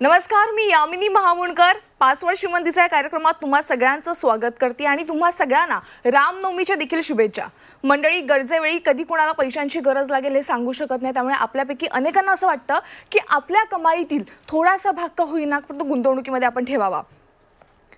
नमस्कार, मी यामिनी महामुणकर पासवर्ड श्रीमंतीच्या कार्यक्रमात तुम्हा सगळ्यांचं स्वागत करते आणि तुम्हा सगळ्यांना रामनवमीच्या देखील शुभेच्छा। मंडळी, गरजेवेळी कधी कोणाला पैशांची गरज लागेल हे सांगू शकत नाही, त्यामुळे आपल्यापैकी अनेकांना असं वाटतं की आपल्या कमाईतील थोडासा भाग का होईना पण तो गुंतवणुकीमध्ये आपण ठेवावा,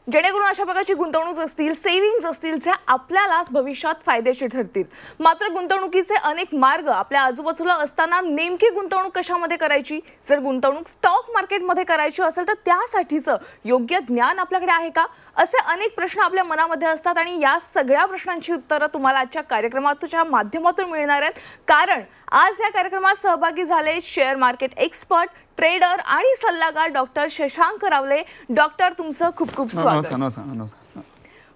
जेणेकरून अशा प्रकारची गुंतवणूक असतील, सेव्हिंग्ज असतील जे आपल्यालाच भविष्यात फायदेशीर ठरतील। मात्र गुंतवणुकीचे अनेक मार्ग आपल्या आजूबाजूला असताना नेमकी गुंतवणूक कशामध्ये करायची, जर गुंतवणूक स्टॉक मार्केटमध्ये करायची असेल तर त्यासाठीचं योग्य ज्ञान आपल्याकडे आहे का, असे अनेक प्रश्न आपल्या मनामध्ये असतात आणि या सगळ्या प्रश्नांची उत्तरं तुम्हाला आजच्या कार्यक्रमाच्या माध्यमातून मिळणार आहेत। कारण आज या कार्यक्रमात सहभागी झाले शेअर मार्केट एक्सपर्ट, ट्रेडर आणि सल्लागार डॉक्टर शशांक रावले। डॉक्टर, तुमचं खूप खूप स्वागत।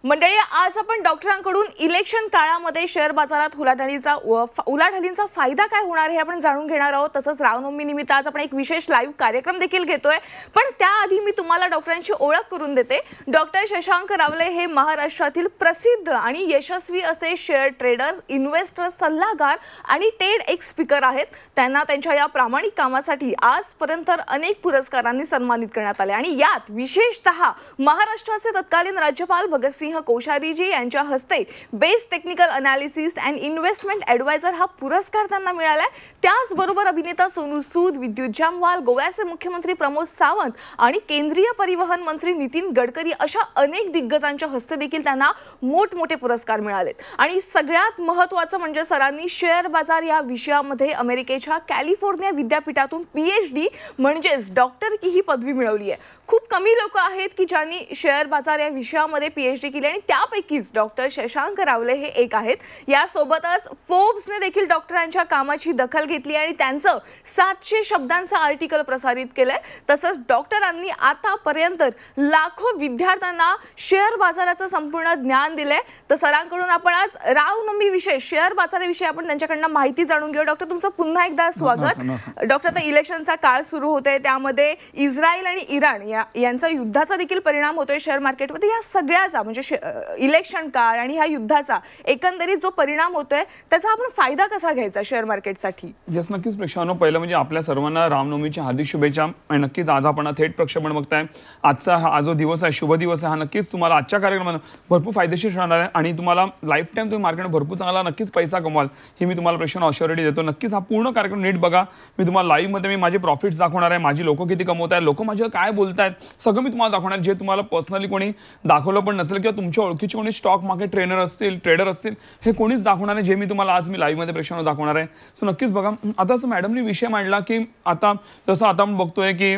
मंडळी, आज आपण डॉक्टरांकडून इलेक्शन काळामध्ये शेअर बाजारात उलाढालींचा फायदा काय होणार हे आपण जाणून घेणार आहोत। तसंच रामनवमी निमित्त आज आपण एक विशेष लाईव्ह कार्यक्रम देखील घेतोय, पण त्याआधी मी तुम्हाला डॉक्टरांची ओळख करून देते। डॉक्टर शशांक रावले हे महाराष्ट्रातील प्रसिद्ध आणि यशस्वी असे शेअर ट्रेडर, इन्व्हेस्टर, सल्लागार आणि टेड एक्स स्पीकर आहेत। त्यांना त्यांच्या या प्रामाणिक कामासाठी आजपर्यंत अनेक पुरस्कारांनी सन्मानित करण्यात आले आणि यात विशेषतः महाराष्ट्राचे तत्कालीन राज्यपाल भगतसिंह कोश्यारी जी यांच्या हस्ते best technical analysis and investment advisor हा पुरस्कार त्यांना मिळालाय। त्याचबरोबर अभिनेता सोनू सूद, विद्युत जामवाल, गोव्याचे मुख्यमंत्री प्रमोद सावंत आणि केंद्रीय परिवहन मंत्री नितीन गडकरी अशा अनेक दिग्गजांच्या हस्ते देखील त्यांना मोठमोठे पुरस्कार मिळालेत। आणि सगळ्यात महत्त्वाचं म्हणजे सरांनी शेअर बाजार या विषयामध्ये अमेरिकेच्या कॅलिफोर्निया विद्यापीठातून PhD म्हणजेच डॉक्टर की ही पदवी मिळवली आहे। खूप कमी लोक आहेत की ज्यांनी शेअर बाजार या विषयामध्ये PhD केली आणि त्यापैकीच डॉक्टर शशांक रावले हे एक आहेत। यासोबतच फोर्ब्सने देखील डॉक्टरांच्या कामाची दखल घेतली आणि त्यांचं 700 शब्दांचं आर्टिकल प्रसारित केलंय। तसंच डॉक्टरांनी आतापर्यंत लाखो विद्यार्थ्यांना शेअर बाजाराचं संपूर्ण ज्ञान दिलंय। तर सरांकडून आपण आज रामनवमी विषय शेअर बाजाराविषयी आपण त्यांच्याकडनं माहिती जाणून घेऊ। डॉक्टर, तुमचं पुन्हा एकदा स्वागत। डॉक्टर, आता इलेक्शनचा काळ सुरू होतोय, त्यामध्ये इस्रायल आणि इराण यांचा युद्धाचा देखील परिणाम होतोय शेअर मार्केटमध्ये। या सगळ्याचा म्हणजे इलेक्शन काळ आणि ह्या युद्धाचा एकंदरीत जो परिणाम होतोय त्याचा आपण फायदा कसा घ्यायचा शेअर मार्केटसाठी? यस, नक्कीच प्रेक्षकांनो, पहिलं म्हणजे आपल्या सर्वांना रामनवमीच्या हार्दिक शुभेच्छा। आणि नक्कीच आज आपण थेट प्रक्षेपण बघताय। आजचा हा जो दिवस आहे, शुभ दिवस आहे, हा नक्कीच तुम्हाला आजच्या कार्यक्रमात भरपूर फायदेशीर ठरणार आहे आणि तुम्हाला लाईफ टाइम तुम्ही मार्केट भरपूर चांगला नक्कीच पैसा कमवाल हे मी तुम्हाला प्रेक्षकांना अश्युरिटी देतो। नक्कीच हा पूर्ण कार्यक्रम नीट बघा। मी तुम्हाला लाईव्ह मध्ये मी माझे प्रॉफिट्स दाखवणार आहे, माझी लोक किती कमवत आहेत, लोक माझ्यावर काय बोलतायत, सगळं मी तुम्हाला दाखवणार, जे तुम्हाला पर्सनली कोणी दाखवलं पण नसेल किंवा तुमच्या ओळखीचे कोणी स्टॉक मार्केट ट्रेडर असतील हे कोणीच दाखवणार आहे, जे मी तुम्हाला आज मी लाईव्ह मध्ये प्रेक्षकांना दाखवणार आहे। सो नक्कीच बघा। आता असं मॅडमनी विषय मांडला की आता जसं आता आपण बघतोय की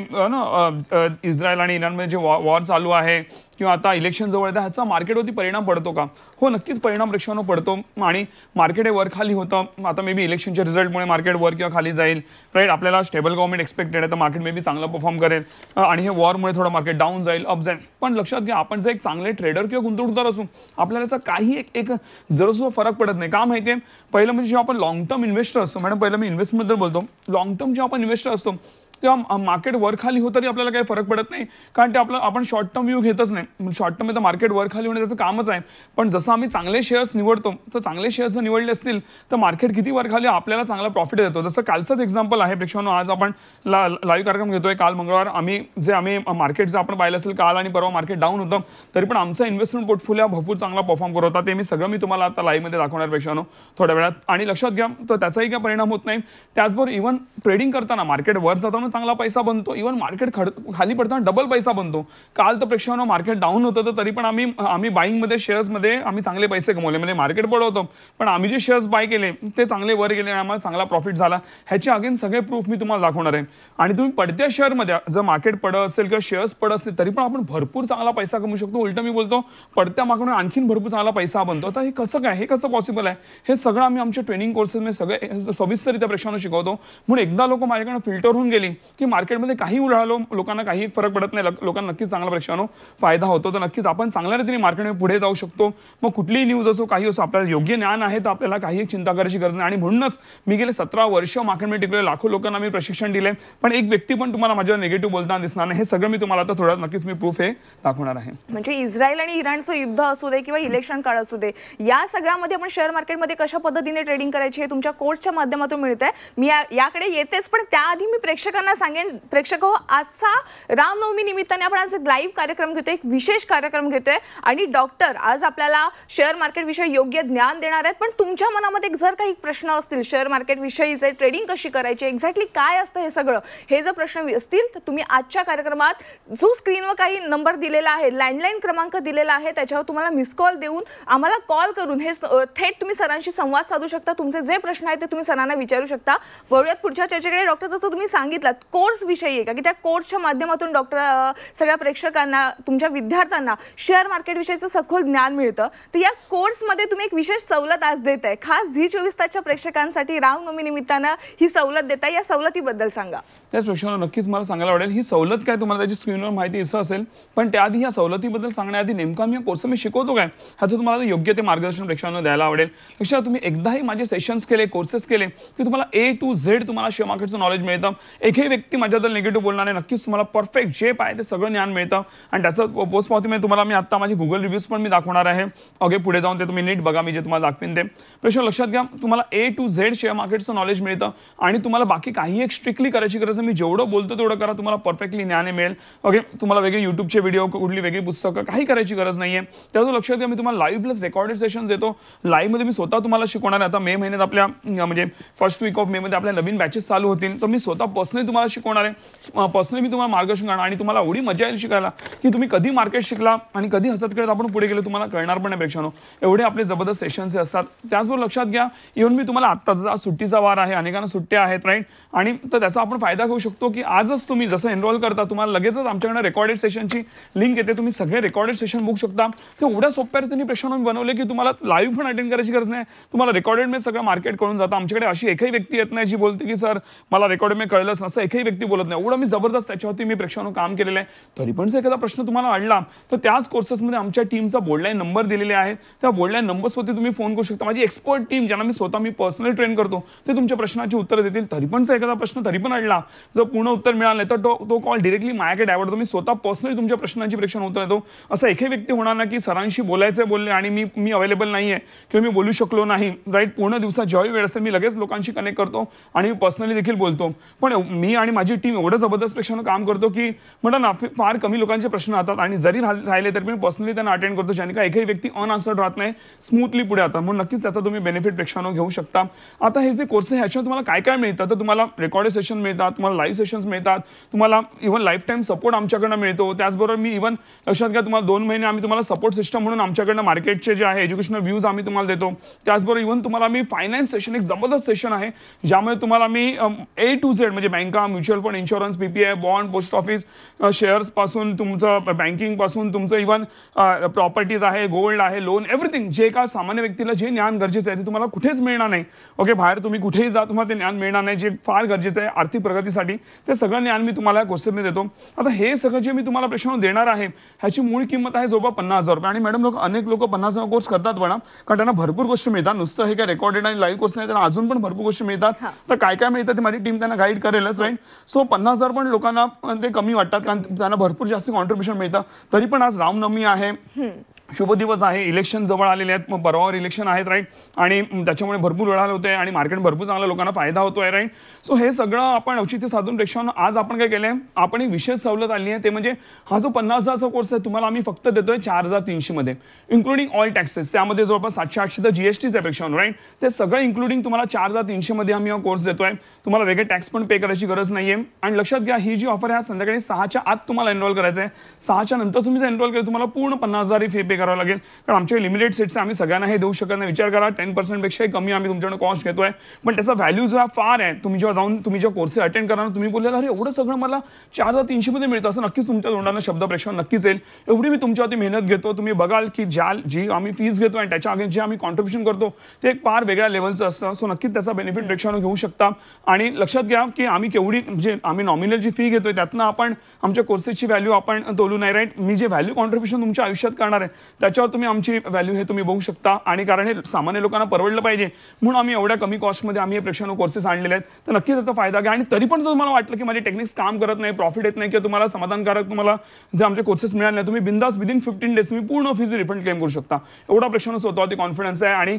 इस्रायल आणि इराणमध्ये जे वॉर चालू आहे किंवा आता इलेक्शन जवळ येतं, ह्याचा मार्केटवरती परिणाम पडतो का? हो, नक्कीच परिणाम प्रेक्षकांना पडतो आणि मार्केट हे वर खाली होतं। आता मे बी इलेक्शनच्या रिझल्टमुळे मार्केट वर किंवा खाली जाईल, राईट। आपल्याला स्टेबल गव्हर्नमेंट एक्सपेक्टेड आहे, तर मार्केट मे बी चांगलं परफॉर्म करेल आणि हे वॉरमुळे थोडं मार्केट डाऊन जाईल, अप जाईल। पण लक्षात घ्या, आपण जर एक चांगले ट्रेडर किंवा गुंतवणूकदार असू, आपल्याला याचा काही एक जरासुद्धा फरक पडत नाही। का माहिती आहे? पहिलं म्हणजे जेव्हा आपण लॉंग टर्म इन्व्हेस्टर असतो, मॅडम पहिलं मी इन्व्हेस्टमेंटबद्दल बोलतो, लॉंग टर्म जेव्हा आपण इन्व्हेस्टर असतो तेव्हा मार्केट वर खाली होतं तरी आपल्याला काही फरक पडत नाही, कारण ते आपण शॉर्ट टर्म व्ह्यू घेतच नाही। शॉर्ट टर्म तर मार्केट वर खाली होणे त्याचं कामच आहे। पण जसं आम्ही चांगले शेअर्स निवडतो, तर चांगले शेअर्स जर निवडले असतील तर मार्केट किती वर खाली आपल्याला चांगला प्रॉफिट देतो। जसं कालचंच एक्झाम्पल आहे प्रेक्षकांनो, आज आपण लाईव्ह कार्यक्रम घेतोय। काल मंगळवार आम्ही मार्केट जर आपण पाहिलं असेल, काल आणि परवा मार्केट डाऊन होतं, तरी पण आमचा इन्व्हेस्टमेंट पोर्टफोलिओ भरपूर चांगला परफॉर्म करत होता। ते मी सगळं मी तुम्हाला आता लाईव्ह मध्ये दाखवणार प्रेक्षकांनो थोड्या वेळात। आणि लक्षात घ्या, तर त्याचाही काय परिणाम होत नाही। त्याचबरोबर इव्हन ट्रेडिंग करताना मार्केट वर जाताना चांगला पैसा बनतो, इव्हन मार्केट खाली पडताना डबल पैसा बनतो। काल तर प्रेक्षकांनो मार्केट डाऊन होतं, तर तरी पण आम्ही बाईंग मध्ये शेअर्स मध्ये आम्ही चांगले पैसे कमवले। म्हणजे मार्केट पडवतो पण आम्ही जे शेअर्स बाय केले ते चांगले वर गेले आणि आम्हाला चांगला प्रॉफिट झाला। ह्याचे अगेन सगळे प्रूफ मी तुम्हाला दाखवणार आहे। आणि तुम्ही पडत्या शेअरमध्ये जर मार्केट पडत असेल किंवा शेअर्स पडत असेल तरी पण आपण भरपूर चांगला पैसा कमवू शकतो। उलट मी बोलतो, पडत्या मार्केटमध्ये आणखीन भरपूर चांगला पैसा बनतो। आता हे कसं काय, हे कसं पॉसिबल आहे, हे सगळं आम्ही आमच्या ट्रेनिंग कोर्सेसमध्ये सगळे सविस्तररित्या प्रेक्षकांना शिकवतो। म्हणून एकदा लोक माझ्याकडे फिल्टर होऊन गेली की मार्केटमध्ये काही उलाढालो, लोकांना काही फरक पडत नाही, लोकांना नक्कीच चांगला प्रेक्षकांनो फायदा होतो। तर नक्कीच आपण चांगल्या रीतीने मार्केटमध्ये पुढे जाऊ शकतो। मग कुठलीही न्यूज असो, काही असो, आपल्याला योग्य ज्ञान आहे तर आपल्याला काही चिंता करायची गरज नाही। आणि म्हणूनच मी गेले 17 वर्ष मार्केटमध्ये टिकलेले लाखो लोकांना मी प्रशिक्षण दिले, पण एक व्यक्ती पण तुम्हाला माझ्यावर निगेटिव्ह बोलताना दिसणार नाही। हे सगळं मी तुम्हाला आता थोड्यात नक्कीच मी प्रूफ हे दाखवणार आहे। म्हणजे इस्रायल आणि इराणचं युद्ध असू दे किंवा इलेक्शन काळ असू दे, या सगळ्यामध्ये आपण शेअर मार्केटमध्ये कशा पद्धतीने ट्रेडिंग करायची हे तुमच्या कोर्सच्या माध्यमातून मिळतंय। मी याकडे येतेच, पण त्याआधी मी प्रेक्षकांना प्रेक्षकांना सांगेन, प्रेक्षक हो, आजचा रामनवमी निमित्ताने आपण आज एक लाईव्ह कार्यक्रम घेतोय, एक विशेष कार्यक्रम घेतोय आणि डॉक्टर आज आपल्याला शेअर मार्केट विषयी योग्य ज्ञान देणार आहेत. पण तुमच्या मनामध्ये जर काही प्रश्न असतील शेअर मार्केट विषयीचे, ट्रेडिंग कशी करायची, एक्झॅक्टली काय असतं हे सगळं, हे जर प्रश्न असतील तर तुम्ही आजच्या कार्यक्रमात जो स्क्रीनवर काही नंबर दिलेला आहे, लँडलाईन क्रमांक दिलेला आहे, त्याच्यावर तुम्हाला मिस कॉल देऊन आम्हाला कॉल करून हे थेट तुम्ही सरांशी संवाद साधू शकता. तुमचे जे प्रश्न आहेत ते तुम्ही सरांना विचारू शकता. वळूयात पुढच्या चर्चेकडे. डॉक्टर, जसं तुम्ही सांगितलं कोर्स विषयी आहे का, की त्या कोर्सच्या माध्यमातून डॉक्टर सगळ्या प्रेक्षकांना, तुमच्या विद्यार्थ्यांना शेअर मार्केट विषयीचं सखोल ज्ञान मिळतं. तर या कोर्समध्ये तुम्ही एक विशेष सवलत आज देत आहे, खास झी24 तासच्या प्रेक्षकांसाठी रामनवमी निमित्तानं ही सवलत देताय. या सवलतीबद्दल सांगा. त्याच प्रश्नाला नक्कीच मला सांगायला आवडेल. ही सवलत काय, तुम्हाला त्याची स्क्रीनवर माहिती असं असेल, पण त्याआधी या सवलतीबद्दल सांगण्याआधी नेमका मी कोर्स मी शिकवतो काय ह्याचं तुम्हाला योग्य ते मार्गदर्शन प्रेक्षकांना द्यायला आवडेल. लक्षात, तुम्ही एकदाही माझे सेशन्स केले, कोर्सेस केले की तुम्हाला A to Z तुम्हाला शेअर मार्केटचं नॉलेज मिळतं. एकही व्यक्ती माझ्याबद्दल निगेटिव्ह बोलणार नाही. नक्कीच तुम्हाला परफेक्ट जे पाहिजे ते सगळं ज्ञान मिळतं. आणि त्याचं पोस्ट पावती तुम्हाला मी आता माझी गुगल रिव्ह्यूज पण मी दाखवणार आहे. ओके, पुढे जाऊन ते तुम्ही नीट बघा, मी जे तुम्हाला दाखवीन ते. प्रश्न लक्षात घ्या, तुम्हाला A to Z शेअर मार्केटचं नॉलेज मिळतं आणि तुम्हाला बाकी काही एक स्ट्रिक्टली करायची गरज नाही. मी जेवढं बोलतो तेवढं करा, तुम्हाला परफेक्टली ज्ञान मिळेल. ओके, तुम्हाला वेगळे युट्यूबचे व्हिडिओ, कुठली वेगळी पुस्तकं काही करायची गरज नाहीये. त्याचं लक्षात घ्या, मी तुम्हाला लाईव्ह प्लस रेकॉर्डेड सेशन्स देतो. लाईव्हमध्ये मी स्वतः तुम्हाला शिकवणार आहे. आता मे महिन्यात आपल्या म्हणजे फर्स्ट वीक ऑफ मे मध्ये आपल्या नवीन बॅचेस चालू होतील, तर मी स्वतः पर्सनली तुम्हाला शिकवणार आहे. पर्सनली मी तुम्हाला मार्गदर्शन करणार आणि तुम्हाला एवढी मजा येईल शिकायला की तुम्ही कधी मार्केट शिकला आणि कधी हसत खेळत आपण पुढे गेलो तुम्हाला कळणार पण नाही प्रेक्षकांनो. एवढे आपले जबरदस्त सेशन्स असतात. त्याचबरोबर लक्षात घ्या, इव्हन मी तुम्हाला आत्ताचा सुट्टीचा वार आहे, अनेकांना सुट्ट्या आहेत, राईट, आणि तर त्याचा आपण फायदा घेऊ शकतो की आजच तुम्ही जसं एनरोल करता तुम्हाला लगेचच आमच्याकडे रेकॉर्डेड सेशनची लिंक येते. तुम्ही सगळे रेकॉर्डेड सेशन बघू शकता. ते एवढ्या सोप्या रीतीने प्रेक्षकांना बनवले की तुम्हाला लाईव्ह पण अटेंड करायची गरज नाही. तुम्हाला रेकॉर्डेड सगळं मार्केट कळून जातं. आमच्याकडे अशी एकही व्यक्ती येत नाही जी बोलते की सर मला रेकॉर्डेड कळलंच नसतं. एकही व्यक्ती बोलत नाही. एवढं मी जबरदस्त त्याच्यावरती मी प्रेक्षकांना काम केलेलं आहे. तरी पण जर एखादा प्रश्न तुम्हाला अडला तर त्याच कोर्सेसमध्ये आमच्या टीमचा बोर्डलाईन नंबर दिलेले आहेत. त्या बोर्डलाईन नंबर्सवरती तुम्ही फोन करू शकता. माझी एक्सपर्ट टीम, ज्यांना मी स्वतः पर्सनली ट्रेन करतो, ते तुमच्या प्रश्नाची उत्तरं देतील. तरी पण जर एखादा प्रश्न तरी पण अडला, जर पूर्ण उत्तर मिळालं नाही तर तो कॉल डिरेक्टली माझ्याकडे डायव्हर्ट होतो. मी स्वतः पर्सनली तुमच्या प्रश्नांची प्रेक्षण उत्तर देतो. असं एकही व्यक्ती होणार नाही की सरांशी बोलायचं बोलले आणि मी अवेलेबल नाही आहे किंवा मी बोलू शकलो नाही, राईट. पूर्ण दिवसात जेव्हा वेळ असेल मी लगेच लोकांशी कनेक्ट करतो आणि मी पर्सनली देखील बोलतो. पण मी आणि माझी टीम एवढं जबरदस्त प्रेक्षण काम करतो की म्हणतात ना, फार कमी लोकांचे प्रश्न राहतात आणि जरी राहिले तरी मी पर्सनली त्यांना अटेंड करतो, ज्याने का एकही व्यक्ती अनआन्सर्ड राहत नाही, स्मूथली पुढे जातात. म्हणून नक्कीच त्याचा तुम्ही बेनिफिट प्रेक्षकांनो घेऊ शकता. आता हे जे कोर्स आहे ह्याच्यावर तुम्हाला काय काय मिळतं, तर तुम्हाला रेकॉर्डेड सेशन मिळतात, तुम्हाला लाईव्ह सेशन्स मिळतात, तुम्हाला इव्हन लाईफ टाईम सपोर्ट आमच्याकडनं मिळतो. त्याचबरोबर मी इव्हन लक्षात घ्या, तुम्हाला 2 महिने आम्ही तुम्हाला सपोर्ट सिस्टम म्हणून आमच्याकडनं मार्केटचे जे आहे एज्युकेशनल व्ह्यूज आम्ही तुम्हाला देतो. त्याचबरोबर इव्हन तुम्हाला मी फायनान्स सेशन, एक जबरदस्त सेशन आहे ज्यामुळे तुम्हाला मी A to Z म्हणजे बँका, mutual fund, insurance, PPI, bond, post office, shares पासून तुमचं बँकिंग पासून तुमचं इव्हन प्रॉपर्टीज आहे, गोल्ड आहे, लोन, एव्हरीथिंग जे एका सामान्य व्यक्तीला जे ज्ञान गरजेचं आहे ते तुम्हाला कुठेच मिळणार नाही. ओके, बाहेर तुम्ही कुठेही जा तुम्हाला ते ज्ञान मिळणार नाही जे फार गरजेचं आहे आर्थिक प्रगतीसाठी. ते सगळं ज्ञान मी तुम्हाला कोर्समध्ये देतो. आता हे सगळं जे मी तुम्हाला प्रेक्षकांना देणार आहे ह्याची मूळ किंमत आहे जवळपास 50,000 रुपये. आणि मॅडम अनेक लोक 50,000 कोर्स करतात पण, कारण त्यांना भरपूर गोष्टी मिळतात. नुसतं हे काय रेकॉर्डेड आणि लाईव्ह कोर्स नाही, त्यांना अजून पण भरपूर गोष्टी मिळतात. तर काय काय मिळतं ते माझी टीम त्यांना गाईड करेलच, राईट. सो 50,000 पण लोकांना ते कमी वाटतात कारण त्यांना भरपूर जास्त कॉन्ट्रीब्युशन मिळतं. तरी पण आज रामनवमी आहे, शुभ दिवस आहे, इलेक्शन जवळ आलेले आहेत, मग परवावर इलेक्शन आहेत, राईट. आणि त्याच्यामुळे भरपूर वेळा होते आणि मार्केट भरपूर चांगल्या लोकांना फायदा होतोय, राईट. सो हे सगळं आपण औचित्य साधून प्रेक्षकांना आज आपण काय केलंय, आपण एक विशेष सवलत आली आहे. ते म्हणजे हा जो 50,000चा कोर्स आहे तुम्हाला आम्ही फक्त देतोय 4,300 मध्ये, इन्क्लुडिंग ऑल टॅक्सेस. त्यामध्ये जवळपास 700-800 तर GSTच आहे प्रेक्षकांना, राईट. ते सगळं इन्क्लुडिंग तुम्हाला 4,300 मध्ये आम्ही हा कोर्स देतोय. तुम्हाला वेगळे टॅक्स पण पे करायची गरज नाहीये. आणि लक्षात घ्या, ही जी ऑफर आहे संध्याकाळी 6च्या आत तुम्हाला एनरोल करायचं आहे. 6च्या नंतर तुम्ही जर एनरोल केलं तुम्हाला पूर्ण 50,000 ही फी पे करावं लागेल, कारण आमचे लिमिटेड सेट्स आम्ही सगळ्यांना हे देऊ शकत नाही. विचार करा, 10% पेक्षाही कमी आम्ही तुमच्याकडे कॉस्ट घेतोय, पण त्याचा व्हॅल्यू जो आहे फार आहे. तुम्ही जेव्हा जाऊन तुम्ही जेव्हा कोर्सेस अटेंड करणार तुम्ही बोललेला अरे एवढं सगळं मला 4,300 मध्ये मिळतं, असं नक्कीच तुमच्या तोंडानं शब्द प्रेक्षकांना नक्कीच येईल. एवढी मी तुमच्यावरती मेहनत घेतो. तुम्ही बघाल की जी आम्ही फीस घेतो आणि त्याच्या अगेन्स्ट जे आम्ही कॉन्ट्रीब्युशन करतो ते एक फार वेगळ्या लेवलचं असतं. सो नक्कीच त्याचा बेनिफिट प्रेक्षकांना घेऊ शकता. आणि लक्षात घ्या की आम्ही केवढी म्हणजे आम्ही नॉमिनल जी फी घेतोय त्यातनं आपण आमच्या कोर्सेसची व्हॅल्यू आपण तोलू नाही, राईट. मी जे व्हॅल्यू कॉन्ट्रीब्युशन तुमच्या आयुष्यात करणार आहे त्याच्यावर तुम्ही आमची व्हॅल्यू हे तुम्ही बघू शकता. आणि कारण हे सामान्य लोकांना परवडलं पाहिजे म्हणून आम्ही एवढ्या कमी कॉस्टमध्ये आम्ही हे प्रेक्षण कोर्सेस आणलेले आहेत. तर नक्कीच त्याचा फायदा घ्या. आणि तरी पण जर तुम्हाला वाटलं की माझे टेक्निक्स काम करत नाही, प्रॉफिट येत नाही किंवा तुम्हाला समाधानकारक तुम्हाला जे आमचे कोर्सेस मिळाले नाही, तुम्ही बिंदास विदिन 15 डेज तुम्ही पूर्ण फीज रिफंड क्लेम करू शकता. एवढा प्रेक्षण स्वतःवरती कॉन्फिडन्स आहे. आणि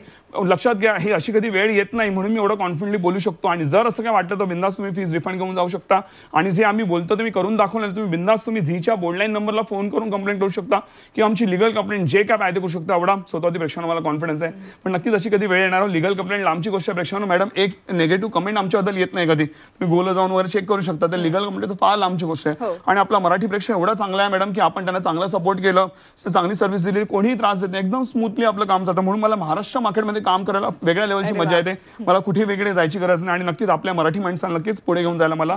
लक्षात घ्या, ही अशी कधी वेळ येत नाही म्हणून मी एवढं कॉन्फिडंटली बोलू शकतो. आणि जर असं काय वाटलं तर बिंदास तुम्ही फीज रिफंड घेऊन जाऊ शकता. आणि जे आम्ही बोलतो तुम्ही करून दाखवलं, तुम्ही बिंदास तुम्ही झीच्या बोर्डलाईन नंबरला फोन करून कंप्लेंट करू शकता किंवा आमची लिगल कंप्लेंट जे काय पाहिजे करू शकता. एवढा स्वतःवरती प्रेक्षण मला कॉन्फिडन्स आहे. पण नक्कीच अशी कधी वेळ येणार लिगल कंप्लेंट लांबची गोष्ट प्रेक्षण मॅडम एक निगेटिव्ह कमेंट आमच्याबद्दल येत नाही कधी. तुम्ही गोल जाऊन वर चेक करू शकता. तर लिगल कंप्लेंट तर फार लांबची गोष्ट आहे. आणि आपला मराठी प्रेक्षक एवढा चांगला आहे मॅडम की आपण त्यांना चांगला सपोर्ट केलं, चांगली सर्व्हिस दिली, कोणीही त्रास देत नाही, एकदम स्मूथली आपलं काम चालतं. म्हणून मला महाराष्ट्र मार्केटमध्ये काम करायला वेगळ्या लेवलची मजा येते. मला कुठे वेगळे जायची गरज नाही. आणि नक्कीच आपल्या मराठी माणसाला नक्कीच पुढे घेऊन जायला मला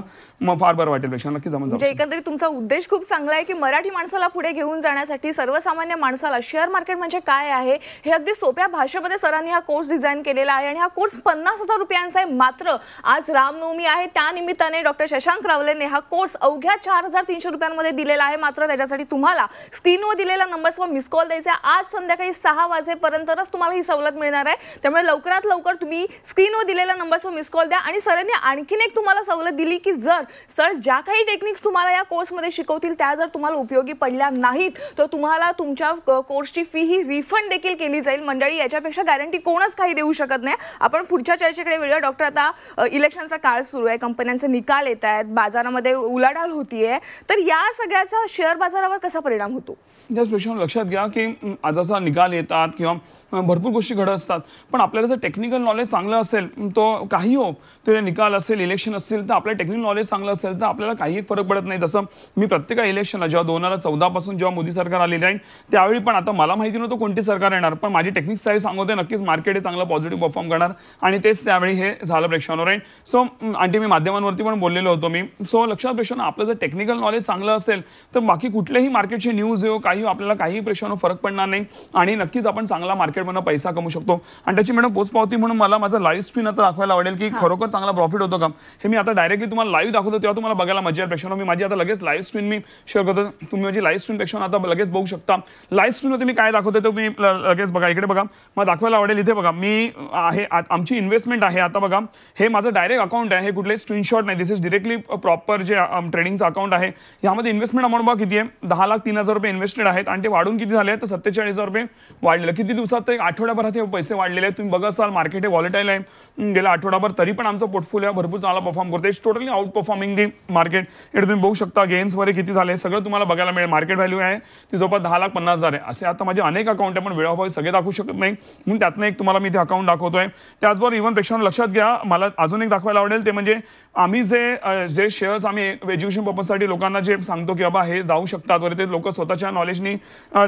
फार बरं वाटेल. पेक्षा नक्कीच आपण म्हणजे एकंदरीत तुमचा उद्देश खूप चांगला आहे की मराठी माणसाला पुढे घेऊन जाण्यासाठी सर्वसामान्य माणसाला शेअर मार्केट म्हणजे काय आहे हे अगदी सोप्या भाषेमध्ये सरांनी हा कोर्स डिझाईन केलेला आहे. आणि हा कोर्स 50,000 रुपयांचा आहे. मात्र आज रामनवमी आहे, त्यानिमित्ताने डॉक्टर शशांक रावलेने हा कोर्स अवघ्या 4,300 रुपयांमध्ये दिलेला आहे. मात्र त्याच्यासाठी तुम्हाला स्क्रीनवर दिलेल्या नंबर्सवर मिस कॉल द्यायचा. आज संध्याकाळी 6 वाजेपर्यंतच तुम्हाला ही सवलत मिळणार आहे. त्यामुळे लवकरात लवकर तुम्ही स्क्रीनवर दिलेल्या नंबर्सवर मिस कॉल द्या. आणि सरांनी आणखीन एक तुम्हाला सवलत दिली की जर सर ज्या काही टेक्निक्स तुम्हाला या कोर्समध्ये शिकवतील त्या जर तुम्हाला उपयोगी पडल्या नाहीत तर तुम्हाला तुमच्या कोर्सची फी ही रिफंड देखील केली जाईल. मंडळी, याच्यापेक्षा गॅरंटी कोणच काही देऊ शकत नाही. आपण पुढच्या चर्चेकडे वळूया. डॉक्टर, आता इलेक्शनचा काळ सुरू आहे, कंपन्यांचे निकाल येत आहेत, बाजारामध्ये उलाढाल होतीये, तर या सगळ्याचा शेअर बाजारावर कसा परिणाम होतो? त्याच पेक्षा लक्षात घ्या की आज असा निकाल येतात किंवा भरपूर गोष्टी घडत असतात. पण आपल्याला जर टेक्निकल नॉलेज चांगलं असेल, तो काही हो ते निकाल असेल, इलेक्शन असेल, तर आपलं टेक्निकल नॉलेज चांगलं असेल तर आपल्याला काही फरक पडत नाही. जसं मी प्रत्येक इलेक्शनला जेव्हा 2014 पासून जेव्हा मोदी सरकार आलेलं आहे त्यावेळी पण, आता मला माहिती नव्हतं कोणती सरकार येणार, पण माझी टेक्निक्स काही सांगते नक्कीच मार्केट हे चांगलं पॉझिटिव्ह परफॉर्म करणार. आणि तेच त्यावेळी हे झालं प्रेक्षांवर आहे. सो आणखी मी माध्यमांवरती पण बोललेलो होतो मी. सो लक्षात प्रेक्षांना आपलं जर टेक्निकल नॉलेज चांगलं असेल तर बाकी कुठल्याही मार्केटचे न्यूज येऊ काही आपल्याला काही प्रेक्षांवर फरक पडणार नाही. आणि नक्कीच आपण चांगला मार्केटमधून पैसा कमवू शकतो. आणि त्याची मॅडम पोचपावती म्हणून मला माझं लाईव्ह स्क्रीन आता दाखवायला आवडेल की खरोखर चांगला प्रॉफिट होतो का हे मी आता डायरेक्टली तुम्हाला लाईव्ह दाखवतो तेव्हा तुम्हाला बघायला मजा येईल. प्रेक्षांनो मी माझी आता लगेच लाईव्ह स्क्रीन मी शेअर करतो. तुम्ही माझी लाईव्ह स्क्रीन पेक्षा आता लगेच बघू शकता. लाईव्ह स्क्रीनवरती मी काय दाखवतो तुम्ही लगेच बघा. इकडे बघा, मला दाखवायला आवडेल. इथे बघा, मी आहे आमची इन्व्हेस्टमेंट आहे. आता बघा, हे माझं डायरेक्ट अकाउंट आहे, हे कुठले स्क्रीनशॉट नाही. दिस इज डिरेक्टली प्रॉपर जे ट्रेडिंगचं अकाउंट आहे. यामध्ये इन्व्हेस्टमेंट अमाऊंट बघा किती आहे, 10,03,000 रुपये इन्व्हेस्टेड आहेत. आणि ते वाढून किती झाले तर 47,000 रुपये वाढलेलं. किती दिवसात एक आठवड्याभरात हे पैसे वाढलेले आहेत. तुम्ही बघा असाल मार्केट हे व्हॉलेटाईल आहे गेल्या आठवड्याभर, तरी पण आमचा पोर्टफोलिओ भरपूर चांगला परफॉर्म करतो. It's totally out performing the market. इकडे तुम्ही बघू शकता गेन्स वगैरे किती झाले सगळं तुम्हाला बघायला मिळेल. मार्केट व्हॅल्यू आहे ती जवळपास 10,50,000 आहे. असे आता माझे अनेक अकाउंट आहे पण वेळाभावी सगळे दाखवू शकत नाही म्हणून त्यातनं एक तुम्हाला मी ते अकाउंट दाखवतोय. त्याचबरोबर इव्हन प्रेक्षकांना लक्षात घ्या, मला अजून एक दाखवायला आवडेल ते म्हणजे आम्ही जे शेअर्स आम्ही एज्युकेशन पर्पजसाठी लोकांना जे सांगतो की बाबा हे जाऊ शकतात वगैरे, ते लोक स्वतःच्या नॉलेजनी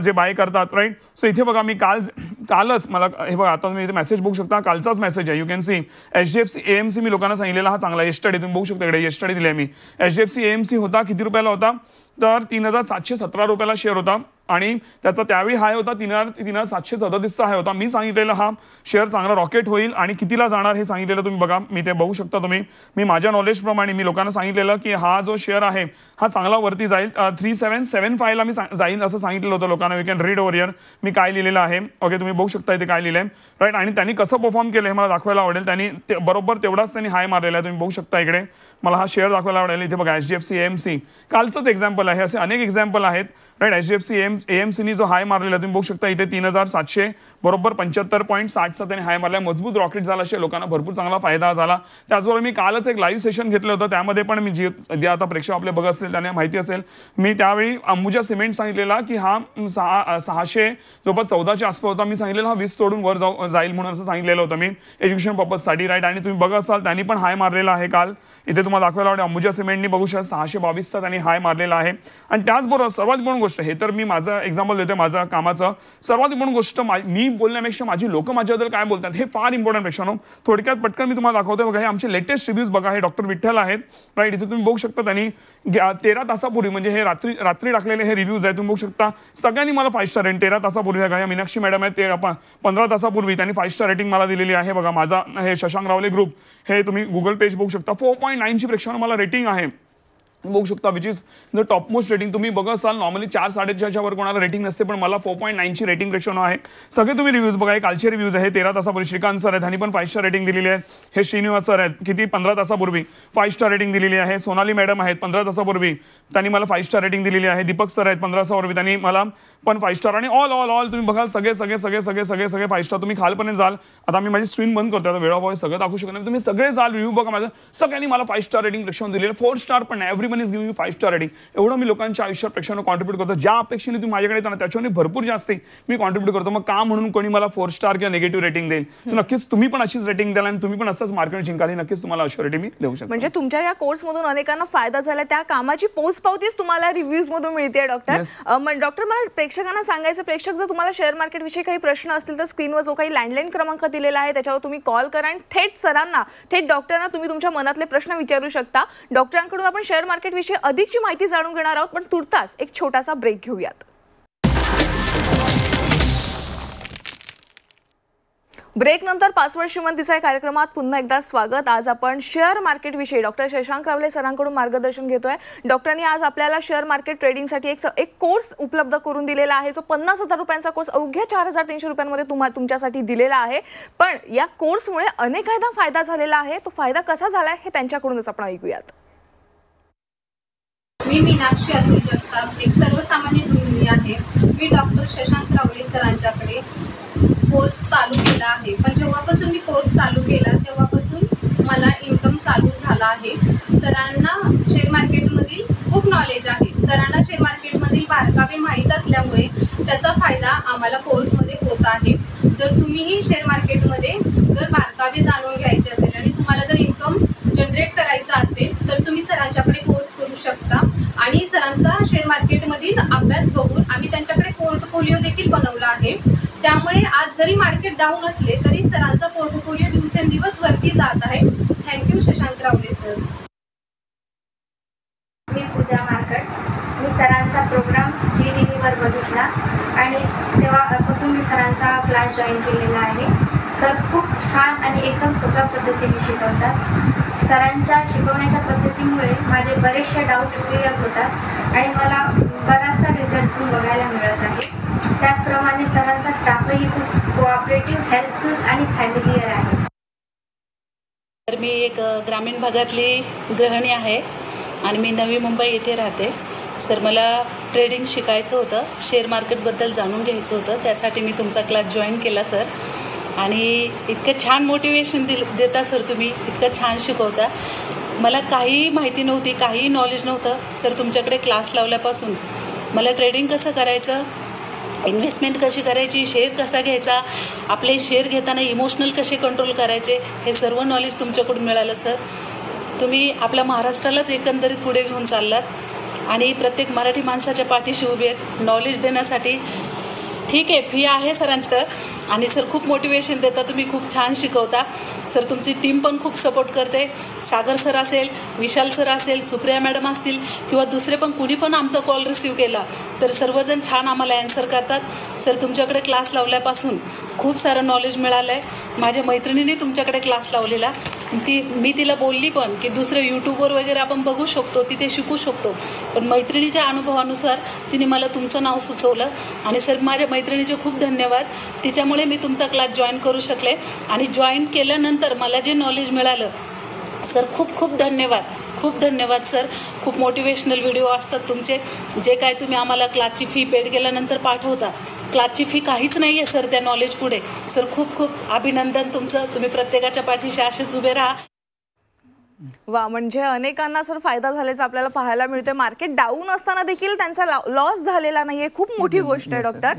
जे बाय करतात, राईट. सो इथे बघा, मी कालच मला हे बघा, आता तुम्ही इथे मेसेज बघू शकता, कालचाच मेसेज आहे. You can see HDFC AMC मी लोकांना सांगितलेला हा चांगला येस्टरडे तुम्ही बघू शकता. इकडे येस्टरडे दिले मी. HDFC AMC होता किती रुपयाला होता तर 3,717 रुपयाला शेअर होता. आणि त्याचा त्यावेळी हाय होता 3,737चा हाय होता. मी सांगितलेलं हा शेअर चांगला रॉकेट होईल आणि कितीला जाणार हे सांगितलेलं तुम्ही बघा. मी ते बघू शकता तुम्ही. मी माझ्या नॉलेजप्रमाणे मी लोकांना सांगितलेलं की हा जो शेअर आहे हा चांगला वरती जाईल. 3775 ला मी जाईन असं सांगितलेलं होतं लोकांना. You can read over here मी काय लिहिलेलं आहे. ओके, तुम्ही बघू शकता इथे काय लिहिलंय, राईट. आणि त्यांनी कसं परफॉर्म केलं हे मला दाखवायला आवडेल. त्यांनी बरोबर तेवढाच त्यांनी हाय मारलेला आहे. तुम्ही बघू शकता इकडे मला हा शेअर दाखवायला आवडेल. इथे बघा HDFC AMC कालचंच एक्झाम्पल आहे. असे अनेक एक्झाम्पल आहेत, राईट. HDFC AMCनी जो हाय मारलेला तुम्ही बघू शकता इथे 3,700 बरोबर 75.60चा त्यांनी हाय मारला. मजबूत रॉकेट झाला असे लोकांना भरपूर चांगला फायदा झाला. त्याचबरोबर मी कालच एक लाईव्ह सेशन घेतलं होतं त्यामध्ये पण मी जे आता प्रेक्षक आपले बघत असतील त्यांना माहिती असेल, मी त्यावेळी अंबुजा सिमेंट सांगितलेला की हा 600 जवळपास 14च्या आसपास होता. मी सांगितलेलं हा 20 सोडून वर जाईल म्हणून असं सांगितलेलं होतं मी एज्युकेशन पर्पजसाठी, राईट. आणि तुम्ही बघत असाल त्यांनी पण हाय मारलेला आहे काल. इथे तुम्हाला दाखवायला आवडेल अंबुजा सिमेंटनी बघू शकता 622चा त्यांनी हाय मारलेला आहे. आणि त्याचबरोबर सर्वात मोठी गोष्ट, हे तर मी माझं एक्झाम्पल देतोय माझं कामाचं, सर्वात मोठी गोष्ट मी बोलण्यापेक्षा माझी लोक माझ्याबद्दल काय बोलतात हे फार इम्पॉर्टंट पेक्षा थोडक्यात पटकन मी तुम्हाला दाखवतोय. बघा, हे आमचे लेटेस्ट रिव्ह्यूज बघा. हे डॉक्टर विठ्ठल आहेत, राईट. इथे तुम्ही बघू शकता त्यांनी 13 तासापूर्वी म्हणजे हे रात्री टाकलेले हे रिव्ह्यूज आहेत. तुम्ही बघू शकता सगळ्यांनी मला 5 स्टार रेटिंग 13 तासापूर्वी आहे. या मीनाक्षी मॅडम आहेत, ते 15 तासापूर्वी त्यांनी 5 स्टार रेटिंग मला दिलेली आहे. बघा, माझा हे शशांक रावले ग्रुप हे तुम्ही गुगल पेज बघू शकता. 4.9ची प्रेक्षकांना मला रेटिंग आहे. बघू शकता which is the top most rating. तुम्ही बघा असाल नॉर्मली 4 4.5 वर कोणाला रेटिंग नसते, पण मला 4.9 ची रेटिंग रेशो आहे. सगळे तुम्ही रिव्ह्यूज बघा. कालचे रिव्ह्यूज आहे 13 तासापूर्वी श्रीकांत सर आहेत, त्यांनी पण 5 स्टार रेटिंग दिलेली आहे. हे श्रीनिवास सर आहेत, किती 15 तासापूर्वी 5 स्टार रेटिंग दिलेली आहे. सोनाली मॅडम आहेत 15 तासापूर्वी, त्यांनी मला 5 स्टार रेटिंग दिलेली आहे. दीपक सर आहेत 15 तासापूर्वी, त्यांनी मला पण 5 स्टार. आणि ऑल ऑल ऑल तुम्ही बघाल सगळे सगळे सगळे सगळे सगळे सगळे 5 स्टार. तुम्ही खालपर्यंत जाल. आता मी माझी स्क्रीन बंद करतो, आता वेळाभावी सगळं दाखवू शकत नाही. तुम्ही सगळे जाल रिव्ह्यू बघा माझं. सगळ्यांनी मला 5 स्टार रेटिंग प्रेक्षण दिलेलं. 4 स्टार पण नाही, everyone is giving 5 star rating. एवढं मी लोकांच्या आयुष्यात प्रेक्षकांना कॉन्ट्रीब्यूट करतो. ज्या अपेक्षेने तुम्ही माझ्याकडे येताना त्याच्यावर भरपूर जास्त मी कॉन्ट्रीब्यूट करतो. मग का म्हणून कोणी मला 4 स्टार किंवा निगेटिव्ह रेटिंग देईल. सो नक्कीच तुम्ही पण अशीच रेटिंग द्याल आणि तुम्ही पण असंच मार्केट जिंकाल. नक्कीच तुम्हाला अश्युरिटी मी देऊ शकतो. म्हणजे तुमच्या या कोर्समधून अनेकांना फायदा झाला, त्या कामाची पोचपावतीच तुम्हाला रिव्ह्यूज मधून मिळते डॉक्टर. डॉक्टर मला प्रेक्षकांना सांगायचं, प्रेक्षक जर तुम्हाला शेअर मार्केट विषयी काही प्रश्न असतील तर स्क्रीनवर जो काही लँडलाईन क्रमांक दिलेला आहे त्याच्यावर तुम्ही कॉल करा आणि थेट सरांना, थेट डॉक्टरांना तुम्ही तुमच्या मनातले प्रश्न विचारू शकता. डॉक्टरांकडून आपण शेअर मार्केट विषयी अधिकची माहिती जाणून घेणार आहोत, पण तुर्तास एक छोटासा ब्रेक घेऊयात. ब्रेक नंतर पासवर्ड श्रीमंतीचा कार्यक्रमात पुन्हा एकदा स्वागत. आज आपण शेअर मार्केट विषयी डॉक्टर शशांक रावले सरांकडून मार्गदर्शन घेतोय. डॉक्टरांनी आज आपल्याला शेअर मार्केट ट्रेडिंगसाठी एक कोर्स उपलब्ध करून दिलेला आहे, जो 50,000 रुपयांचा कोर्स अवघ्या 4,300 रुपयांमध्ये तुमच्यासाठी दिलेला आहे. पण या कोर्समुळे अनेकांना फायदा झालेला आहे. तो फायदा कसा झालाय हे त्यांच्याकडूनच आपण ऐकूयात. मी मीनाक्षी अतुल जगताप, एक सर्वसामान्य गृहिणी आहे. मी डॉक्टर शशांक रावले सरांच्याकडे कोर्स चालू केला आहे. पण जेव्हापासून मी कोर्स चालू केला तेव्हापासून मला इन्कम चालू झाला आहे. सरांना शेअर मार्केटमधील खूप नॉलेज आहे. सरांना शेअर मार्केटमधील बारकावे माहीत असल्यामुळे त्याचा फायदा आम्हाला कोर्समध्ये होत आहे. जर तुम्हीही शेअर मार्केटमध्ये जर बारकावे जाणून घ्यायचे असेल आणि तुम्हाला जर इन्कम जनरेट करायचा असेल तर तुम्ही सरांच्याकडे कोर्स करू शकता. आणि सरांचा शेअर मार्केटमधील अभ्यास बघून आम्ही त्यांच्याकडे पोर्टफोलिओ देखील बनवला आहे. त्यामुळे आज जरी मार्केट डाऊन असले तरी सरांचा पोर्टफोलिओ दिवसेंदिवस वरती जात आहे. थँक्यू शशांक रावले सर. मी पूजा मार्कट. मी सरांचा प्रोग्राम GTVवर बघितला आणि तेव्हापासून मी सरांचा क्लास जॉईन केलेला आहे. सर खूप छान आणि एकदम सोप्या पद्धतीने शिकवतात. सरांच्या शिकवण्याच्या पद्धतीमुळे माझे बरेचसे डाऊट्स क्लिअर होतात आणि मला बराचसा रिझल्ट पण बघायला मिळत आहे. त्याचप्रमाणे सरांचा स्टाफही खूप कोऑपरेटिव्ह, हेल्पफुल आणि फॅमिलियर आहे. तर मी एक ग्रामीण भागातली गृहिणी आहे आणि मी नवी मुंबई येथे राहते. सर मला ट्रेडिंग शिकायचं होतं, शेअर मार्केटबद्दल जाणून घ्यायचं होतं. त्यासाठी मी तुमचा क्लास जॉईन केला सर. आणि इतकं छान मोटिवेशन देता सर तुम्ही, इतकं छान शिकवता. मला काहीही माहिती नव्हती, काहीही नॉलेज नव्हतं. सर तुमच्याकडे क्लास लावल्यापासून मला ट्रेडिंग कसं करायचं, इन्व्हेस्टमेंट कशी करायची, शेअर कसा घ्यायचा, आपले शेअर घेताना इमोशनल कसे कंट्रोल करायचे, हे सर्व नॉलेज तुमच्याकडून मिळालं सर. तुम्ही आपल्या महाराष्ट्रालाच एकंदरीत पुढे घेऊन चाललात आणि प्रत्येक मराठी माणसाच्या पाठीशी उभे आहेत नॉलेज देण्यासाठी. ठीक आहे, फी आहे सरांचं आणि सर खूप मोटिवेशन देता तुम्ही, खूप छान शिकवता सर. तुमची टीम पण खूप सपोर्ट करते. सागर सर असेल, विशाल सर असेल, सुप्रिया मॅडम असतील किंवा दुसरे पण कुणी पण आमचा कॉल रिसीव केला तर सर्वजण छान आम्हाला ॲन्सर करतात. सर तुमच्याकडे क्लास लावल्यापासून खूप सारं नॉलेज मिळालं आहे. माझ्या मैत्रिणीने तुमच्याकडे क्लास लावलेला, मी तिला बोलली पण की दुसरं यूट्यूबवर वगैरे आपण बघू शकतो, तिथे शिकू शकतो. पण मैत्रिणीच्या अनुभवानुसार तिने मला तुमचं नाव सुचवलं आणि सर माझ्या मैत्रिणीचे खूप धन्यवाद. तिच्यामुळे मी तुमचा क्लास जॉईन करू शकले आणि जॉईन केल्यानंतर मला जे नॉलेज मिळालं सर, खूप खूप धन्यवाद, खूप धन्यवाद सर. खूप मोटिवेशनल व्हिडिओ असतात तुमचे, जे काय तुम्ही आम्हाला क्लासची फी पेड केल्यानंतर पाठवता. क्लासची फी काहीच नाही आहे सर त्या नॉलेज पुढे. सर खूप खूप अभिनंदन तुमचं. तुम्ही प्रत्येकाच्या पाठीशी असेच उभे राहा. वा, म्हणजे अनेकांना सर फायदा झाल्याचा आपल्याला पाहायला मिळतोय. मार्केट डाऊन असताना देखील त्यांचा लॉस झालेला नाहीये, खूप मोठी गोष्ट आहे डॉक्टर.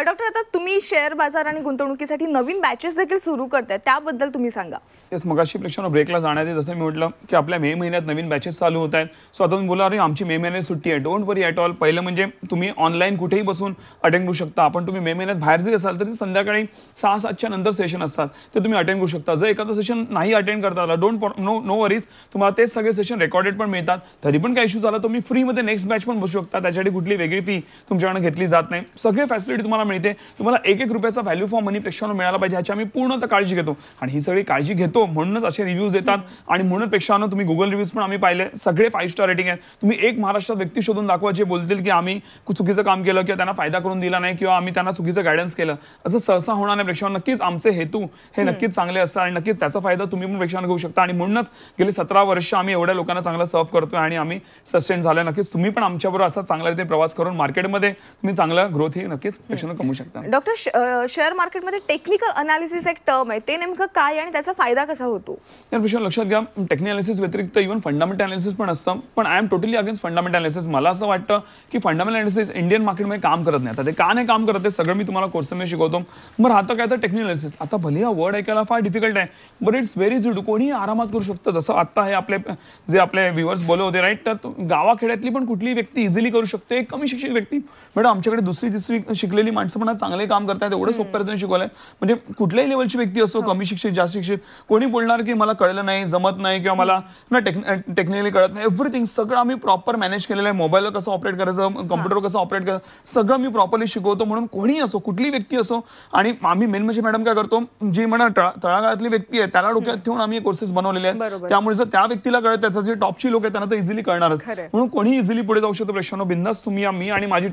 डॉक्टर आता तुम्ही शेअर बाजार आणि गुंतवणुकीसाठी नवीन बॅचेस देखील सुरू करताय, त्याबद्दल तुम्ही सांगा. येस, मगाशी प्रेक्षकांना ब्रेकला जाण्याआधी जसं मी म्हटलं की आपल्या मे महिन्यात नवीन बॅचेस चालू होत आहेत. सो आता तुम्ही बोला अरे आमची मे महिन्यात सुट्टी आहे, डोंट वरी ॲट ऑल. पहिलं म्हणजे तुम्ही ऑनलाईन कुठेही बसून अटेंड करू शकता. आपण तुम्ही मे महिन्यात बाहेर जरी असाल तरी संध्याकाळी 6-7च्या नंतर सेशन असतात, ते तुम्ही अटेंड करू शकता. जर एखादं सेशन नाही अटेंड करता आला, नो वरीज, तुम्हाला तेच सगळे सेशन रेकॉर्डेड पण मिळतात. तरी पण काही इश्यू झाला तर मी फ्रीमध्ये नेक्स्ट बॅच पण बसू शकता. त्याच्यासाठी कुठली वेगळी फी तुमच्याकडे घेतली जात नाही. सगळे फॅसिलिटी तुम्हाला मिळते. तुम्हाला एक रुपयाचा व्हॅल्यू फॉर मनी प्रेक्षकांना मिळाला पाहिजे ह्याची आम्ही पूर्णतः काळजी घेतो आणि ही सगळी काळजी घेतो म्हणूनच असे रिव्ह्यूज येतात. आणि म्हणून प्रेक्षकांना तुम्ही गुगल रिव्ह्यूज पण आम्ही पाहिले, सगळे 5 स्टार रेटिंग आहेत. तुम्ही एक महाराष्ट्रात व्यक्ती शोधून दाखवा जे बोलतील की आम्ही चुकीचं काम केलं किंवा त्यांना फायदा करून दिला नाही किंवा आम्ही त्यांना चुकीचं गायडन्स केलं, असं सहसा होणार नाही. प्रेक्षकांना नक्कीच आमचे हेतू हे नक्कीच चांगले असतात आणि नक्कीच त्याचा फायदा तुम्ही पण प्रेक्षकांना घेऊ शकता. आणि म्हणूनच गेली 17 वर्ष आम्ही एवढ्या लोकांना चांगला सर्व करतोय आणि आम्ही सस्टेन झालोय. नक्कीच तुम्ही पण आमच्याबरोबर असा चांगला रीती प्रवास करून मार्केटमध्ये तुम्ही चांगला ग्रोथ ही नक्कीच प्रेक्षकांना कमवू शकता. डॉक्टर, शेअर मार्केटमध्ये टेक्निकल अनालिसिस एक टर्म आहे, ते नेमकं काय आणि त्याचा फायदा कसा होतो? या प्रश्न लक्षात घ्या, टेक्निकल अनालिसिस व्यतिरिक्त इव्हन फंडामेंटल अनालिसिस पण असतं. पण I am totally against fundamental analysis. मला असं वाटतं की फंडामेंटल अनालिसिस इंडियन मार्केटमध्ये काम करत नाही. आता ते का नाही काम करत ते सगळं मी तुम्हाला कोर्समध्ये शिकवतो. मग राहतं काय तर टेक्निकल अनालिसिस. आता भले हा वर्ड ऐकायला फार डिफिकल्ट आहे, बट इट्स व्हेरी इझी. कोणी आरामात करू शकतं. जसं आता हे आपले व्ह्युअर्स बोलत होते राईट, तर गावाखेड्यातली पण कुठली व्यक्ती इझिली करू शकते. एक कमी शिक्षित व्यक्ती, मॅडम आमच्याकडे 2री 3री शिकलेली माणसं पण आज चांगले काम करतात. एवढं सोप्या पद्धतीने शिकवलंय. म्हणजे कुठल्याही लेवलची व्यक्ती असो, कमी शिक्षित जास्त शिक्षित, कोणी बोलणार की मला कळलं नाही, जमत नाही किंवा मला टेक्निकली कळत नाही. एव्हरीथिंग सगळं आम्ही प्रॉपर मॅनेज केलेलं आहे. मोबाईलवर कसं ऑपरेट करायचं, कम्प्युटरवर कसं ऑपरेट करायचं, सगळं मी प्रॉपरली शिकवतो. म्हणून कोणी असो, कुठली व्यक्ती असो. आणि आम्ही मेन म्हणजे मॅडम काय करतो, जी म्हणा तळागाळातली व्यक्ती आहे त्याला डोक्यात ठेवून आम्ही कोर्सेस बनवलेले आहेत. त्यामुळे जर त्या व्यक्तीला कळत, त्याचं जे टॉपची लोक आहेत त्यांना तर इझिली कळणारच. म्हणून कोणी इझिली पुढे जाऊ शकतो. प्रेक्षकांनो बिंदास तुम्ही, मी आणि माझी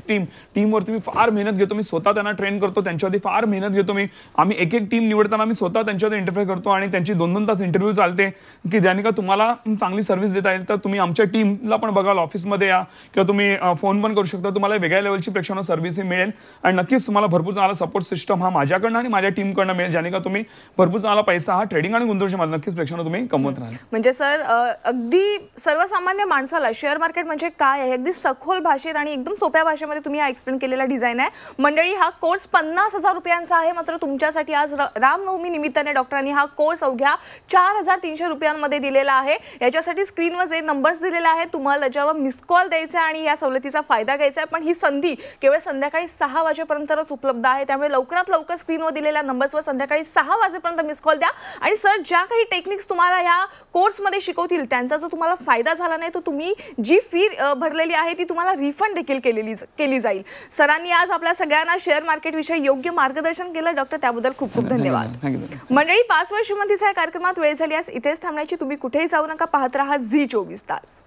टीमवरती मी फार मेहनत घेतो. मी स्वतः त्यांना ट्रेन करतो, त्यांच्यावरती फार मेहनत घेतो. आम्ही एक टीम निवडताना मी स्वतः त्यांच्यावरती इंटरफेअर करतो आणि त्यांची 2-2 तास इंटरव्ह्यू चालते की ज्याने का तुम्हाला चांगली सर्व्हिस देता येईल. तर तुम्ही आमच्या टीमला पण बघाल, ऑफिसमध्ये या किंवा तुम्ही फोन पण करू शकता. तुम्हाला वेगळ्या लेवलची प्रेक्षकांना सर्व्हिसही मिळेल आणि नक्कीच तुम्हाला भरपूर चांगला सपोर्ट सिस्टम हा माझ्याकडनं आणि माझ्या टीमकडनं मिळेल, ज्याने का तुम्ही भरपूर चांगला पैसा हा ट्रेडिंग आणि गुंतवणुकीमध्ये नक्कीच प्रेक्षकांना तुम्ही कमवत राहाल. म्हणजे सर, अगदी सर्वसामान्य माणसाला शेअर मार्केट म्हणजे काय आहे अगदी सखोल भाषेत आणि एकदम सोप्या भाषेमध्ये तुम्ही हा एक्सप्लेन केलेला डिझाईन आहे. मंडळी, हा कोर्स 50,000 रुपयांचा आहे. मात्र तुमच्यासाठी आज रामनवमी निमित्ताने डॉक्टरांनी हा कोर्स अवघ्या 4,300 रुपयांमध्ये दिलेला आहे. याच्यासाठी स्क्रीनवर जे नंबर्स दिलेले आहेत तुम्हाला त्याच्यावर मिस कॉल द्यायचा आणि या सवलतीचा फायदा घ्यायचा आहे. पण ही संधी केवळ संध्याकाळी 6 वाजेपर्यंतच उपलब्ध आहे. त्यामुळे लवकरात लवकर स्क्रीनवर दिलेल्या नंबर्सवर संध्याकाळी 6 वाजेपर्यंत मिस कॉल द्या. आणि सर, ज्या काही टेक्निक्स तुम्हाला या कोर्समध्ये शिकवतील त्यांचा जर तुम्हाला फायदा झाला नाही तर तुम्ही जी फी भरलेली आहे ती तुम्हाला रिफंड देखील केली जाईल. सरांनी आज आपल्या सगळ्यांना शेअर मार्केट विषयी योग्य मार्गदर्शन केलं. डॉक्टर, त्याबद्दल खूप खूप धन्यवाद. मंडळी, 5 वर्ष या कार्यक्रमात वेळ झाली. आज इथेच थांबण्याची. तुम्ही कुठेही जाऊ नका. पाहत राहा झी 24 तास.